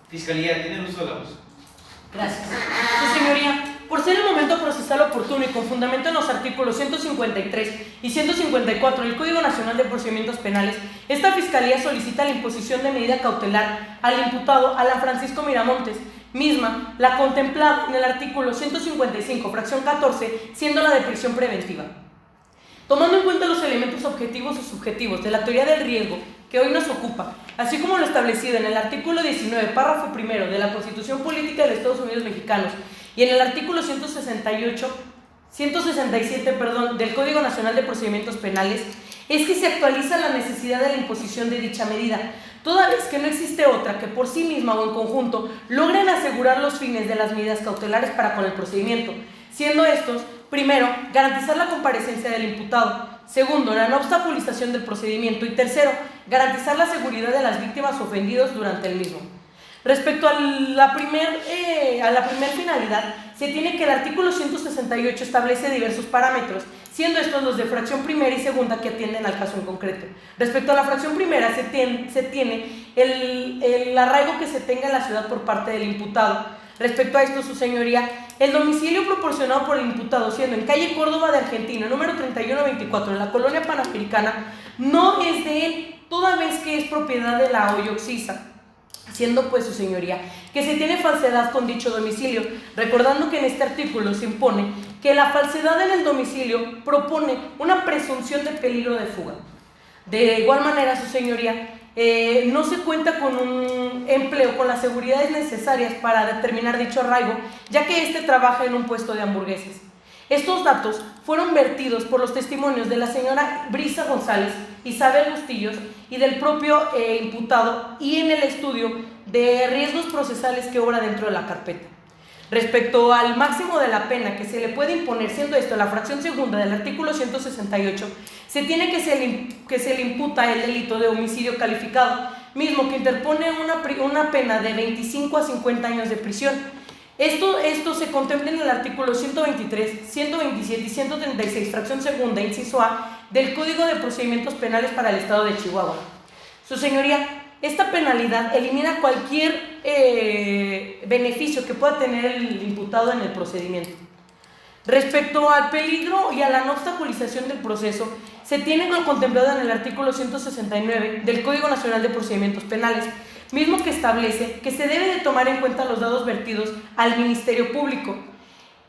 Fiscalía, tiene el uso de la voz. Gracias. Su señoría, por ser el momento procesal oportuno y con fundamento en los artículos 153 y 154 del Código Nacional de Procedimientos Penales, esta Fiscalía solicita la imposición de medida cautelar al imputado Alan Francisco Miramontes, misma la contemplada en el artículo 155, fracción 14, siendo la de prisión preventiva. Tomando en cuenta los elementos objetivos o subjetivos de la teoría del riesgo que hoy nos ocupa, así como lo establecido en el artículo 19, párrafo primero de la Constitución Política de los Estados Unidos Mexicanos y en el artículo 167 del Código Nacional de Procedimientos Penales, es que se actualiza la necesidad de la imposición de dicha medida, toda vez que no existe otra que por sí misma o en conjunto logren asegurar los fines de las medidas cautelares para con el procedimiento, siendo estos: primero, garantizar la comparecencia del imputado; segundo, la no obstaculización del procedimiento; y tercero, garantizar la seguridad de las víctimas ofendidas durante el mismo. Respecto a la primer finalidad, se tiene que el artículo 168 establece diversos parámetros, siendo estos los de fracción primera y segunda que atienden al caso en concreto. Respecto a la fracción primera, se tiene el arraigo que se tenga en la ciudad por parte del imputado. Respecto a esto, su señoría, el domicilio proporcionado por el imputado, siendo en calle Córdoba de Argentina, número 3124, en la colonia Panamericana, no es de él, toda vez que es propiedad de la Oyoxisa, siendo pues, su señoría, que se tiene falsedad con dicho domicilio, recordando que en este artículo se impone que la falsedad en el domicilio propone una presunción de peligro de fuga. De igual manera, su señoría, no se cuenta con un empleo con las seguridades necesarias para determinar dicho arraigo, ya que éste trabaja en un puesto de hamburguesas. Estos datos fueron vertidos por los testimonios de la señora Brisa González, Isabel Bustillos y del propio imputado, y en el estudio de riesgos procesales que obra dentro de la carpeta. Respecto al máximo de la pena que se le puede imponer, siendo esto la fracción segunda del artículo 168, se tiene que se le imputa el delito de homicidio calificado, mismo que interpone una pena de 25 a 50 años de prisión. Esto se contempla en el artículo 123, 127 y 136, fracción segunda, inciso A, del Código de Procedimientos Penales para el Estado de Chihuahua. Su señoría, esta penalidad elimina cualquier beneficio que pueda tener el imputado en el procedimiento. Respecto al peligro y a la no obstaculización del proceso, se tiene lo contemplado en el artículo 169 del Código Nacional de Procedimientos Penales, mismo que establece que se debe de tomar en cuenta los datos vertidos al Ministerio Público.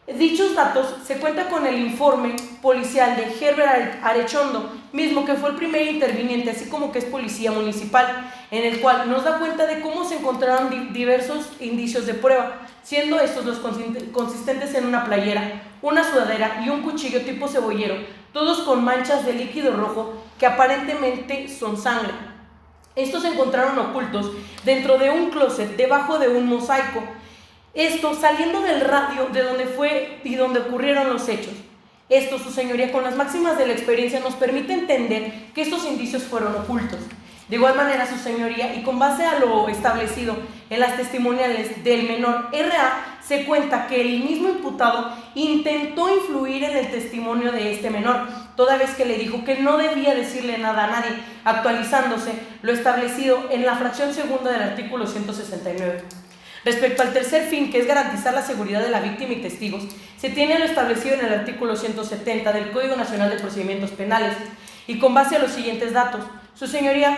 Dichos datos se cuenta con el informe policial de Herbert Arechondo, mismo que fue el primer interviniente, así como que es policía municipal, en el cual nos da cuenta de cómo se encontraron diversos indicios de prueba, siendo estos los consistentes en una playera, una sudadera y un cuchillo tipo cebollero, todos con manchas de líquido rojo que aparentemente son sangre. Estos se encontraron ocultos dentro de un closet debajo de un mosaico, esto saliendo del radio de donde fue y donde ocurrieron los hechos. Esto, su señoría, con las máximas de la experiencia nos permite entender que estos indicios fueron ocultos. De igual manera, su señoría, y con base a lo establecido en las testimoniales del menor R.A., se cuenta que el mismo imputado intentó influir en el testimonio de este menor, toda vez que le dijo que no debía decirle nada a nadie, actualizándose lo establecido en la fracción segunda del artículo 169. Respecto al tercer fin, que es garantizar la seguridad de la víctima y testigos, se tiene lo establecido en el artículo 170 del Código Nacional de Procedimientos Penales, y con base a los siguientes datos. Su señoría,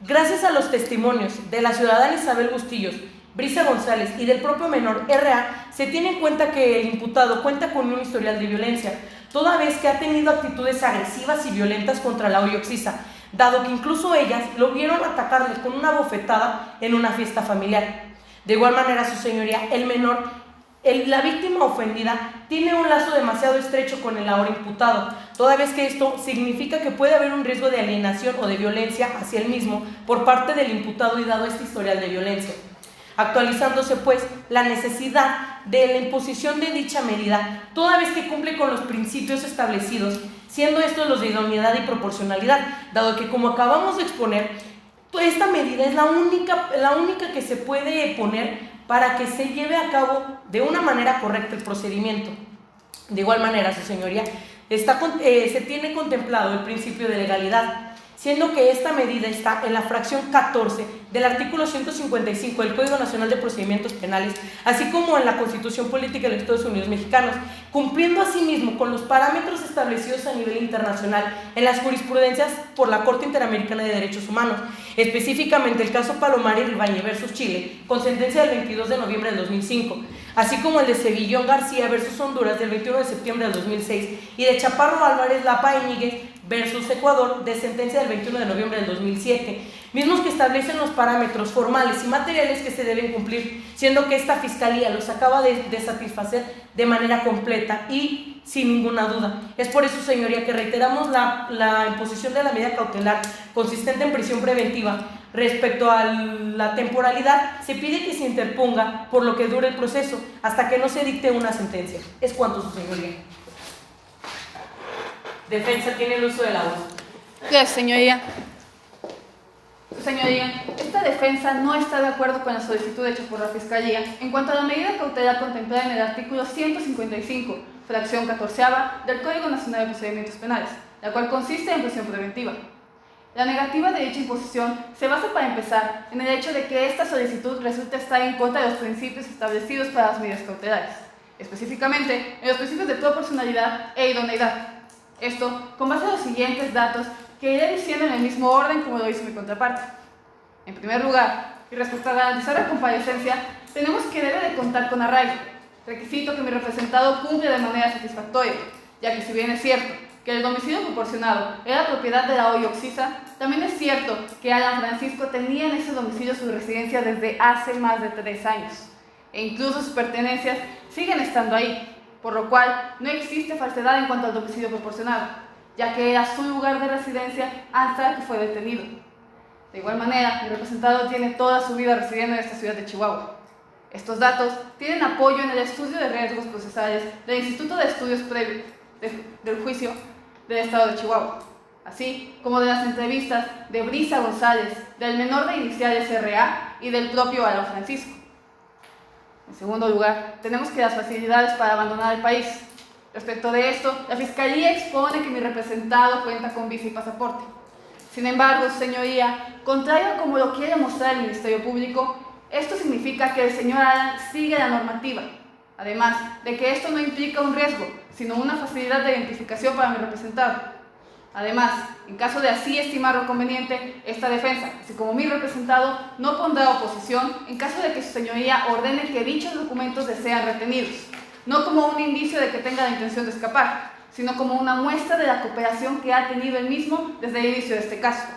gracias a los testimonios de la ciudadana Isabel Bustillos, Brisa González y del propio menor R.A., se tiene en cuenta que el imputado cuenta con un historial de violencia, toda vez que ha tenido actitudes agresivas y violentas contra la Oyoxisa, dado que incluso ellas lo vieron atacarle con una bofetada en una fiesta familiar. De igual manera, su señoría, el menor, la víctima ofendida, tiene un lazo demasiado estrecho con el ahora imputado, toda vez que esto significa que puede haber un riesgo de alienación o de violencia hacia él mismo por parte del imputado y dado este historial de violencia. Actualizándose pues la necesidad de la imposición de dicha medida, toda vez que cumple con los principios establecidos, siendo estos los de idoneidad y proporcionalidad, dado que, como acabamos de exponer, esta medida es la única que se puede poner para que se lleve a cabo de una manera correcta el procedimiento. De igual manera, su señoría, se tiene contemplado el principio de legalidad, siendo que esta medida está en la fracción 14 del artículo 155 del Código Nacional de Procedimientos Penales, así como en la Constitución Política de los Estados Unidos Mexicanos, cumpliendo asimismo con los parámetros establecidos a nivel internacional en las jurisprudencias por la Corte Interamericana de Derechos Humanos, específicamente el caso Palomar y Ribañe versus Chile, con sentencia del 22 de noviembre del 2005, así como el de Sevillón García versus Honduras del 21 de septiembre del 2006 y de Chaparro Álvarez Lapa Íñiguez versus Ecuador de sentencia del 21 de noviembre del 2007, mismos que establecen los parámetros formales y materiales que se deben cumplir, siendo que esta Fiscalía los acaba de satisfacer de manera completa y sin ninguna duda. Es por eso, señoría, que reiteramos la imposición de la medida cautelar consistente en prisión preventiva. Respecto a la temporalidad, se pide que se interponga por lo que dure el proceso hasta que no se dicte una sentencia. Es cuanto, su señoría. Defensa tiene el uso de la voz. Gracias, señoría. Señoría, esta defensa no está de acuerdo con la solicitud hecha por la Fiscalía en cuanto a la medida cautelar contemplada en el artículo 155, fracción 14ª del Código Nacional de Procedimientos Penales, la cual consiste en prisión preventiva. La negativa de dicha imposición se basa, para empezar, en el hecho de que esta solicitud resulta estar en contra de los principios establecidos para las medidas cautelares, específicamente en los principios de proporcionalidad e idoneidad. Esto con base a los siguientes datos que iré diciendo en el mismo orden como lo hizo mi contraparte. En primer lugar, y respecto a garantizar la comparecencia, tenemos que debe de contar con arraigo, requisito que mi representado cumple de manera satisfactoria, ya que si bien es cierto que el domicilio proporcionado era propiedad de la hoy Oxisa, también es cierto que Alan Francisco tenía en ese domicilio su residencia desde hace más de 3 años, e incluso sus pertenencias siguen estando ahí, por lo cual no existe falsedad en cuanto al domicilio proporcionado, ya que era su lugar de residencia hasta que fue detenido. De igual manera, mi representado tiene toda su vida residiendo en esta ciudad de Chihuahua. Estos datos tienen apoyo en el estudio de riesgos procesales del Instituto de Estudios Previos del Juicio del Estado de Chihuahua, así como de las entrevistas de Brisa González, del menor de iniciales RA y del propio Alan Francisco. En segundo lugar, tenemos que las facilidades para abandonar el país. Respecto de esto, la Fiscalía expone que mi representado cuenta con visa y pasaporte. Sin embargo, señoría, contrario a como lo quiere mostrar el Ministerio Público, esto significa que el señor Alan sigue la normativa, además de que esto no implica un riesgo, sino una facilidad de identificación para mi representado. Además, en caso de así estimarlo conveniente, esta defensa, así como mi representado, no pondrá oposición en caso de que su señoría ordene que dichos documentos les sean retenidos, no como un indicio de que tenga la intención de escapar, sino como una muestra de la cooperación que ha tenido el mismo desde el inicio de este caso.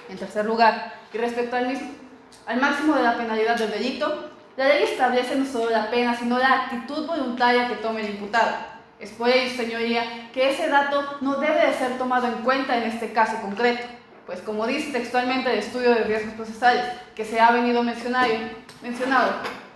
En tercer lugar, y respecto al máximo de la penalidad del delito, la ley establece no solo la pena, sino la actitud voluntaria que tome el imputado. Es por ello, señoría, que ese dato no debe de ser tomado en cuenta en este caso concreto, pues como dice textualmente el estudio de riesgos procesales que se ha venido mencionado,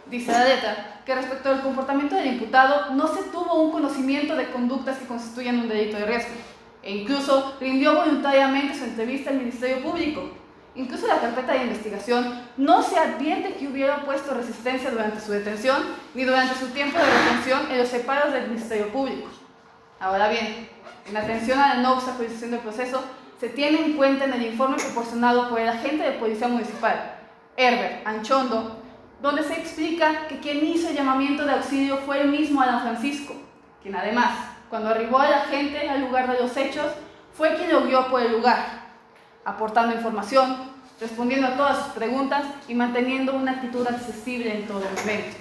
dice la letra, que respecto al comportamiento del imputado no se tuvo un conocimiento de conductas que constituyen un delito de riesgo, e incluso rindió voluntariamente su entrevista al Ministerio Público. Incluso en la carpeta de investigación no se advierte que hubiera puesto resistencia durante su detención ni durante su tiempo de detención en los separos del Ministerio Público. Ahora bien, en atención a la no obstaculización del proceso, se tiene en cuenta en el informe proporcionado por el agente de Policía Municipal, Herbert Anchondo, donde se explica que quien hizo el llamamiento de auxilio fue el mismo Alan Francisco, quien además, cuando arribó el agente al lugar de los hechos, fue quien lo guió por el lugar, aportando información, respondiendo a todas sus preguntas y manteniendo una actitud accesible en todo momento.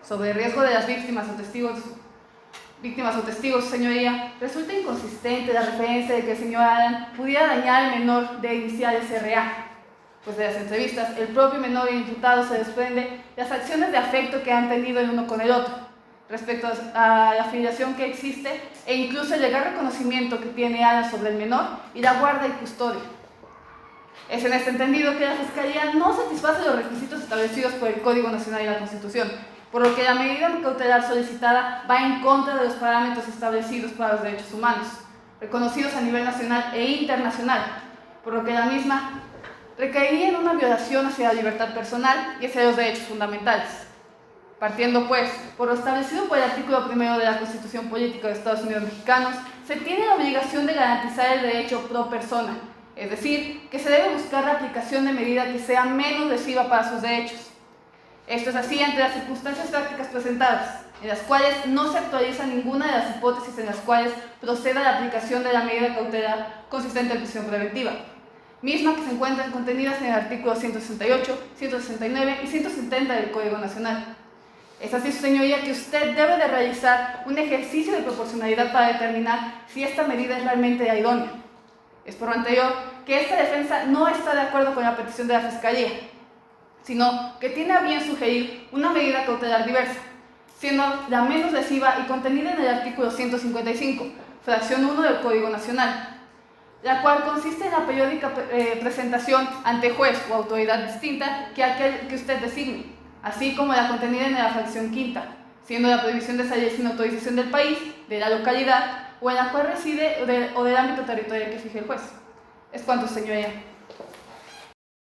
Sobre el riesgo de las víctimas o testigos, señoría, resulta inconsistente la referencia de que el señor Alan pudiera dañar al menor de iniciales RA, pues de las entrevistas, el propio menor imputado se desprende las acciones de afecto que han tenido el uno con el otro, respecto a la afiliación que existe e incluso el legal reconocimiento que tiene Alan sobre el menor y la guarda y custodia. Es en este entendido que la Fiscalía no satisface los requisitos establecidos por el Código Nacional y la Constitución, por lo que la medida cautelar solicitada va en contra de los parámetros establecidos para los derechos humanos, reconocidos a nivel nacional e internacional, por lo que la misma recaería en una violación hacia la libertad personal y hacia los derechos fundamentales. Partiendo, pues, por lo establecido por el artículo 1 de la Constitución Política de Estados Unidos Mexicanos, se tiene la obligación de garantizar el derecho pro persona, es decir, que se debe buscar la aplicación de medida que sea menos lesiva para sus derechos. Esto es así ante las circunstancias prácticas presentadas, en las cuales no se actualiza ninguna de las hipótesis en las cuales proceda la aplicación de la medida cautelar consistente en prisión preventiva, misma que se encuentran contenidas en el artículo 168, 169 y 170 del Código Nacional. Es así, su señoría, que usted debe de realizar un ejercicio de proporcionalidad para determinar si esta medida es realmente la idónea. Es por lo anterior que esta defensa no está de acuerdo con la petición de la Fiscalía, sino que tiene a bien sugerir una medida cautelar diversa, siendo la menos lesiva y contenida en el artículo 155, fracción 1 del Código Nacional, la cual consiste en la periódica presentación ante juez o autoridad distinta que aquel que usted designe, así como la contenida en la fracción quinta, siendo la prohibición de salir sin autorización del país, de la localidad o en la cual reside o del ámbito territorial que fije el juez. Es cuanto, señoría.